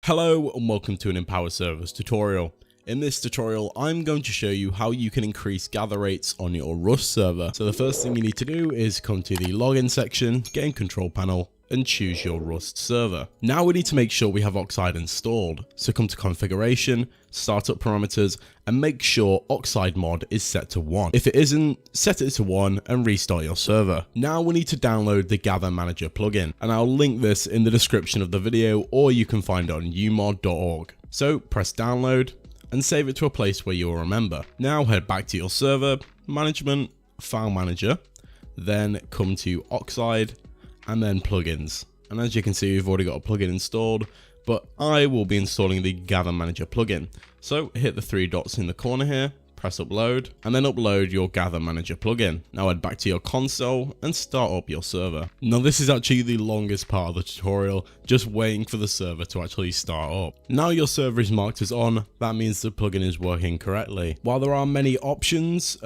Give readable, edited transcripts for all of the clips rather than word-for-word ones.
Hello and welcome to an Empower Servers tutorial. In this tutorial, I'm going to show you how you can increase gather rates on your Rust server. So the first thing you need to do is come to the login section, game control panel, and choose your Rust server. Now we need to make sure we have Oxide installed. So come to configuration, startup parameters, and make sure Oxide mod is set to 1. If it isn't, set it to 1 and restart your server. Now we need to download the Gather Manager plugin, and I'll link this in the description of the video, or you can find it on umod.org. So press download and save it to a place where you'll remember. Now head back to your server, management, file manager, then come to Oxide, and then plugins. And as you can see, we've already got a plugin installed, but I will be installing the Gather Manager plugin. So hit the 3 dots in the corner here, press upload, and then upload your Gather Manager plugin. Now head back to your console and start up your server. Now this is actually the longest part of the tutorial, just waiting for the server to actually start up. Now your server is marked as on, that means the plugin is working correctly. While there are many options,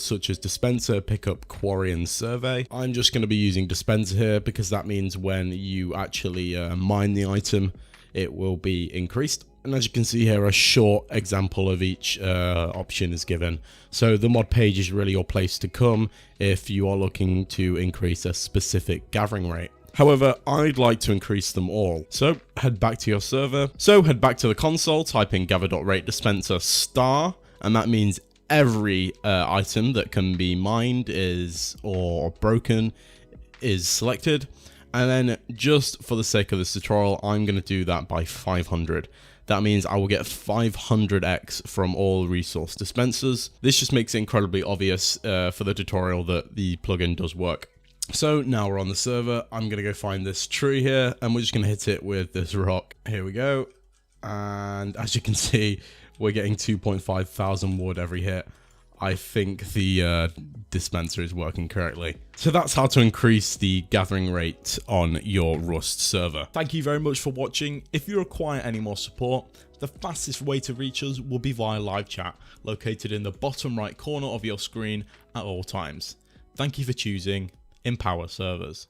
such as dispenser, pickup, quarry, and survey, I'm just going to be using dispenser here because that means when you actually mine the item, it will be increased. And as you can see here, a short example of each option is given. So the mod page is really your place to come if you are looking to increase a specific gathering rate. However, I'd like to increase them all. So head back to your server. So head back to the console, type in gather.rate dispenser star, and that means every item that can be mined or broken is selected. And then just for the sake of this tutorial, I'm going to do that by 500. That means I will get 500x from all resource dispensers. This just makes it incredibly obvious for the tutorial that the plugin does work. So now we're on the server. I'm going to go find this tree here, and we're just going to hit it with this rock. Here we go. And as you can see, we're getting 2.5 thousand wood every hit. I think the dispenser is working correctly. So that's how to increase the gathering rate on your Rust server. Thank you very much for watching. If you require any more support, the fastest way to reach us will be via live chat, located in the bottom right corner of your screen at all times. Thank you for choosing Empower Servers.